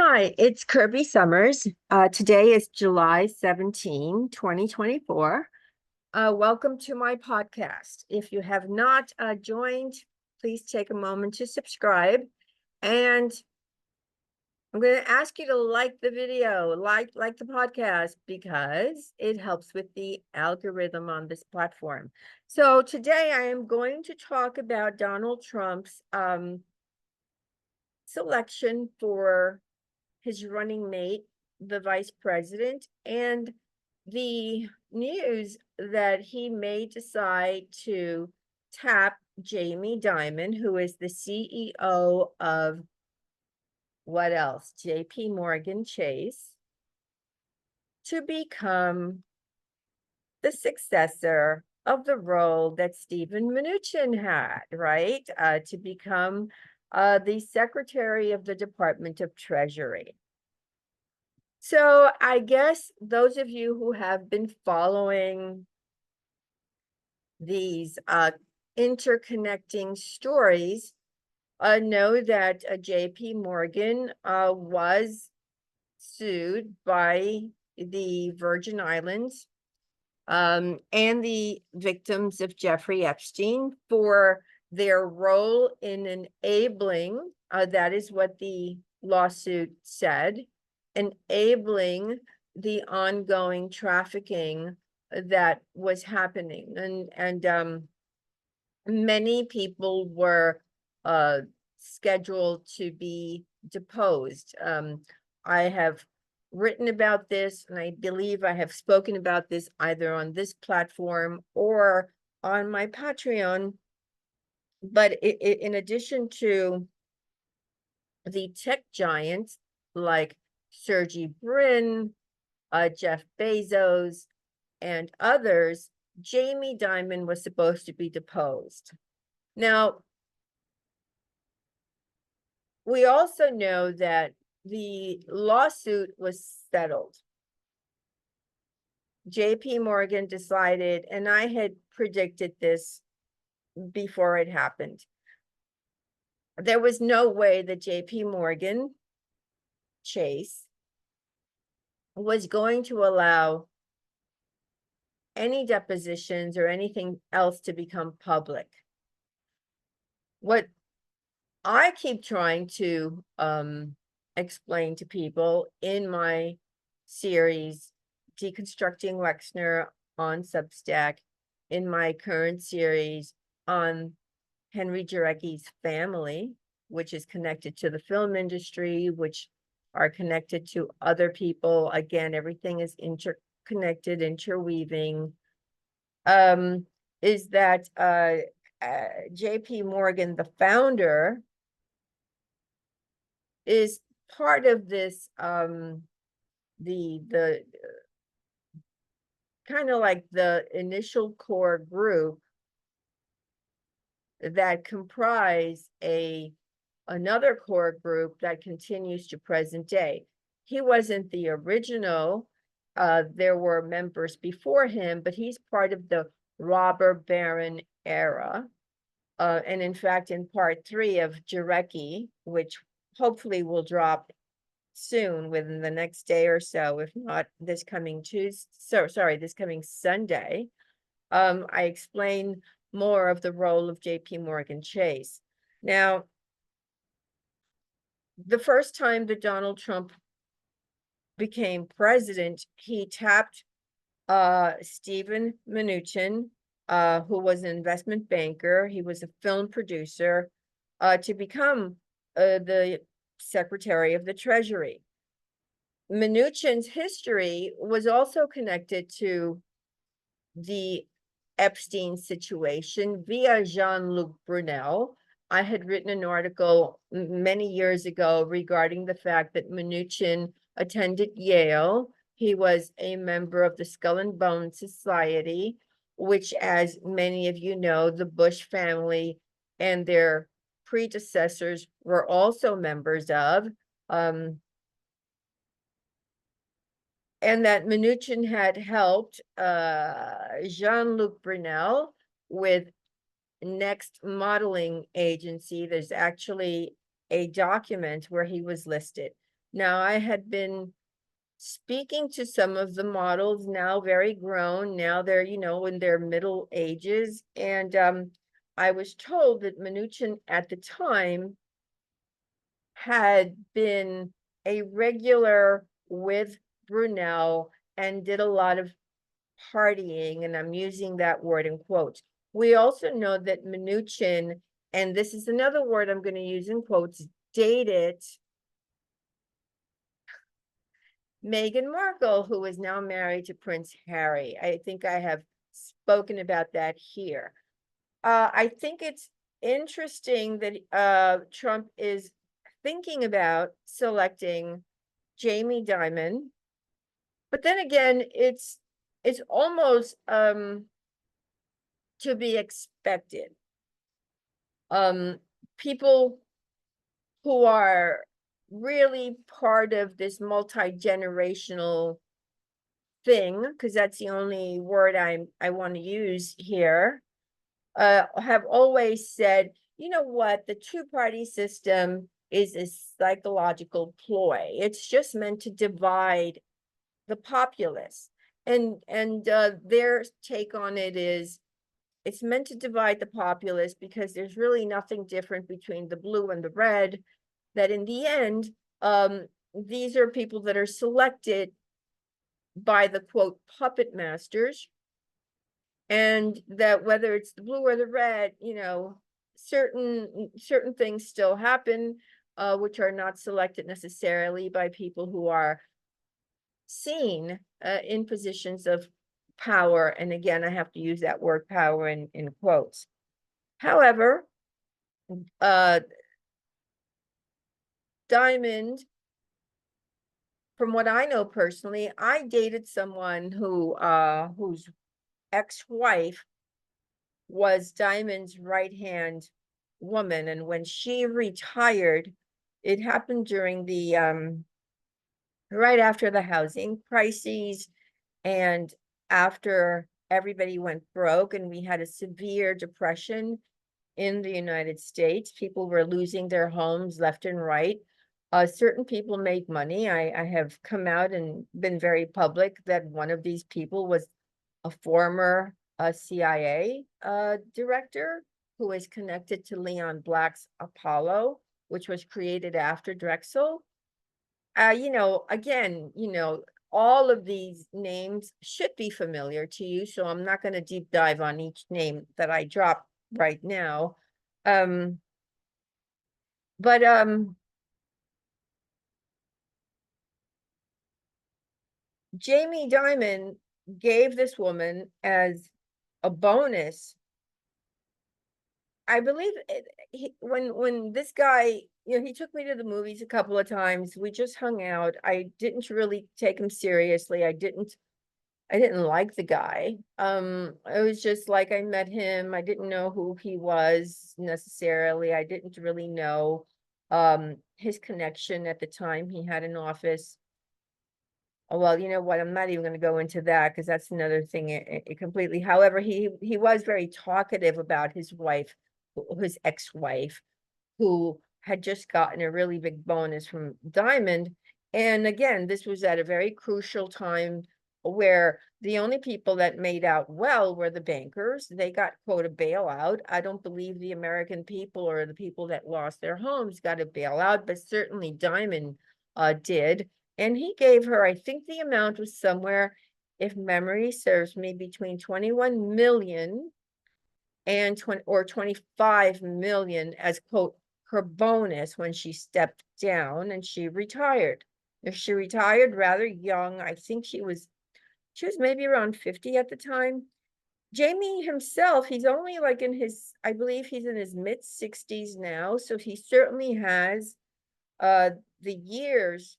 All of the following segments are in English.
Hi, it's Kirby Summers. Today is July 17, 2024. Welcome to my podcast. If you have not joined, please take a moment to subscribe. And I'm going to ask you to like the video, like the podcast, because it helps with the algorithm on this platform. So today I am going to talk about Donald Trump's selection for his running mate, the vice president, and the news that he may decide to tap Jamie Dimon, who is the CEO of what else? JP Morgan Chase, to become the successor of the role that Steven Mnuchin had, right? To become the Secretary of the Department of Treasury. So I guess those of you who have been following these interconnecting stories know that JP Morgan was sued by the Virgin Islands and the victims of Jeffrey Epstein for their role in enabling, that is what the lawsuit said, enabling the ongoing trafficking that was happening. And many people were scheduled to be deposed. I have written about this, and I believe I have spoken about this either on this platform or on my Patreon. But in addition to the tech giants like Sergey Brin, Jeff Bezos, and others, Jamie Dimon was supposed to be deposed. Now, we also know that the lawsuit was settled. JP Morgan decided, and I had predicted this before it happened, there was no way that JP Morgan Chase was going to allow any depositions or anything else to become public. What I keep trying to explain to people in my series, Deconstructing Wexner on Substack, in my current series on Henry Jarecki's family, which is connected to the film industry, which are connected to other people. Again, everything is interconnected, interweaving, is that JP Morgan, the founder, is part of this the kind of like the initial core group that comprise another core group that continues to present day. He wasn't the original. There were members before him, but he's part of the robber baron era. And in fact, in part 3 of Jarecki, which hopefully will drop soon within the next day or so, if not this coming this coming Sunday, I explain more of the role of JP Morgan Chase. Now, the first time that Donald Trump became president, he tapped Steven Mnuchin, who was an investment banker. He was a film producer, to become the Secretary of the Treasury. Mnuchin's history was also connected to the Epstein situation via Jean-Luc Brunel. I had written an article many years ago regarding the fact that Mnuchin attended Yale. He was a member of the Skull and Bones Society, which, as many of you know, the Bush family and their predecessors were also members of. And that Mnuchin had helped Jean-Luc Brunel with Next Modeling Agency. There's actually a document where he was listed. Now, I had been speaking to some of the models, now very grown, now they're, in their middle ages. And I was told that Mnuchin at the time had been a regular with Brunel and did a lot of partying, and I'm using that word in quotes. We also know that Mnuchin, and this is another word I'm going to use in quotes, dated Meghan Markle, who is now married to Prince Harry. I think I have spoken about that here. I think it's interesting that Trump is thinking about selecting Jamie Dimon, but then again, it's almost to be expected. People who are really part of this multi-generational thing, because that's the only word I want to use here, have always said, you know what, the two-party system is a psychological ploy. It's just meant to divide the populace. And their take on it is, it's meant to divide the populace because there's really nothing different between the blue and the red, that in the end, these are people that are selected by the quote puppet masters, and that whether it's the blue or the red, certain things still happen, which are not selected necessarily by people who are seen in positions of power. And again, I have to use that word power in quotes. However, Diamond, from what I know personally, I dated someone whose ex-wife was Diamond's right-hand woman, and when she retired, it happened during the right after the housing crises and after everybody went broke and we had a severe depression in the United States. People were losing their homes left and right. Certain people made money. I have come out and been very public that one of these people was a former CIA director who is connected to Leon Black's Apollo, which was created after Drexel. Again, all of these names should be familiar to you, so I'm not going to deep dive on each name that I drop right now. But Jamie Dimon gave this woman as a bonus. I believe when this guy, he took me to the movies a couple of times. We just hung out. I didn't really take him seriously. I didn't like the guy. It was just like I met him. I didn't know who he was necessarily. I didn't really know his connection at the time. He had an office. Oh, well, you know what? I'm not even going to go into that because that's another thing it completely. However, he was very talkative about his wife, his ex-wife, who had just gotten a really big bonus from Diamond. And again, this was at a very crucial time where the only people that made out well were the bankers. They got, quote, a bailout. I don't believe the American people or the people that lost their homes got a bailout, but certainly Diamond did. And he gave her, I think the amount was somewhere, if memory serves me, between 21 million and 25 million as, quote, her bonus when she stepped down and she retired. She retired rather young. I think she was maybe around 50 at the time. Jamie himself, he's only like I believe he's in his mid 60s now. So he certainly has the years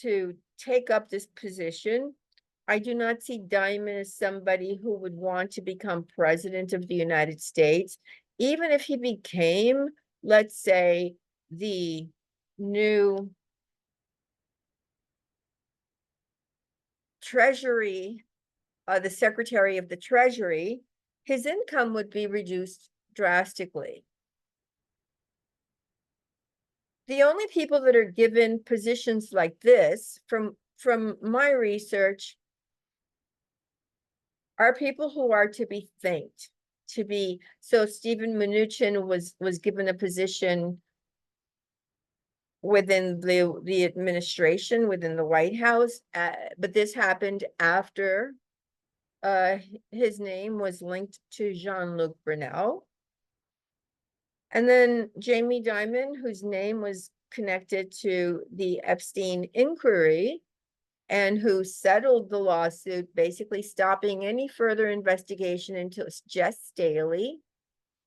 to take up this position. I do not see Dimon as somebody who would want to become president of the United States. Even if he became, let's say, the new Treasury, the Secretary of the Treasury, his income would be reduced drastically. the only people that are given positions like this, from my research, are people who are to be thanked, so Stephen Mnuchin was given a position within the administration, within the White House, but this happened after his name was linked to Jean-Luc Brunel. And then Jamie Dimon, whose name was connected to the Epstein inquiry, and who settled the lawsuit, basically stopping any further investigation into Jess Staley.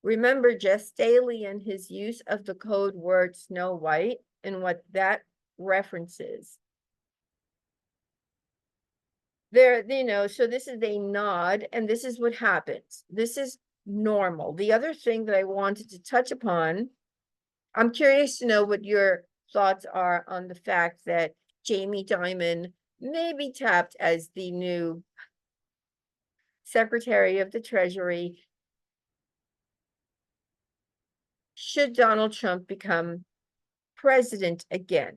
Remember Jess Staley and his use of the code word Snow White and what that references. There, so this is a nod, and this is what happens. This is normal. The other thing that I wanted to touch upon, I'm curious to know what your thoughts are on the fact that Jamie Dimon may be tapped as the new Secretary of the Treasury should Donald Trump become president again.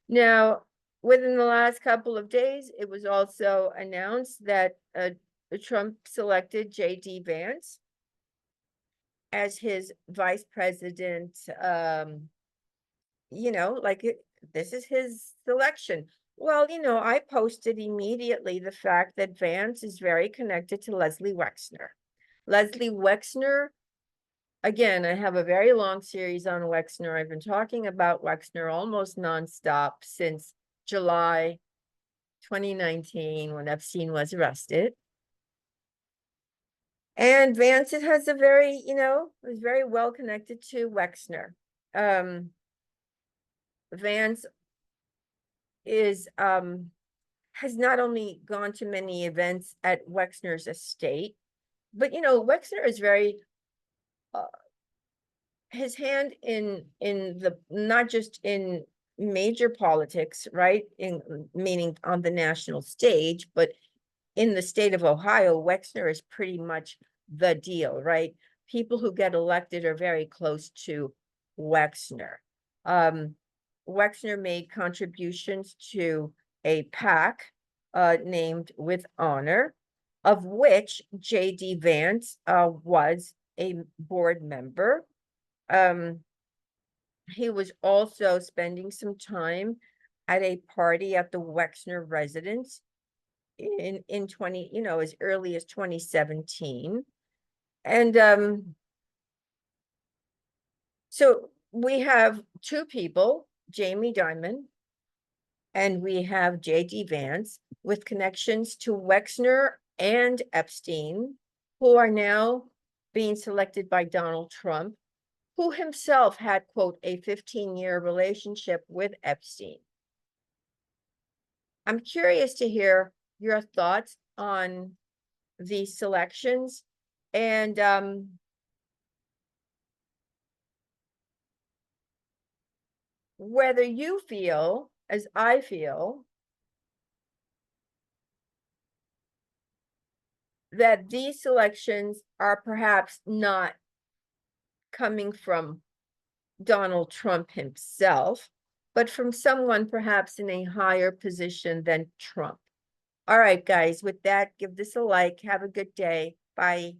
Now, within the last couple of days, it was also announced that Trump selected J.D. Vance as his vice president. This is his selection. Well, I posted immediately the fact that Vance is very connected to Leslie Wexner. Leslie Wexner, again, I have a very long series on Wexner. I've been talking about Wexner almost nonstop since July 2019, when Epstein was arrested. And Vance has a very, is very well connected to Wexner. Vance is has not only gone to many events at Wexner's estate, but Wexner is very his hand in the, not just in major politics, right, in meaning on the national stage, but in the state of Ohio, Wexner is pretty much the deal, right? People who get elected are very close to Wexner. Wexner made contributions to a PAC named With Honor, of which J.D. Vance was a board member. He was also spending some time at a party at the Wexner residence in 20, as early as 2017. And so we have two people, Jamie Dimon, and we have J.D. Vance, with connections to Wexner and Epstein, who are now being selected by Donald Trump, who himself had, quote, a 15-year relationship with Epstein. I'm curious to hear your thoughts on these selections, and whether you feel, as I feel, that these selections are perhaps not coming from Donald Trump himself, but from someone perhaps in a higher position than Trump. All right, guys, with that, give this a like. Have a good day. Bye.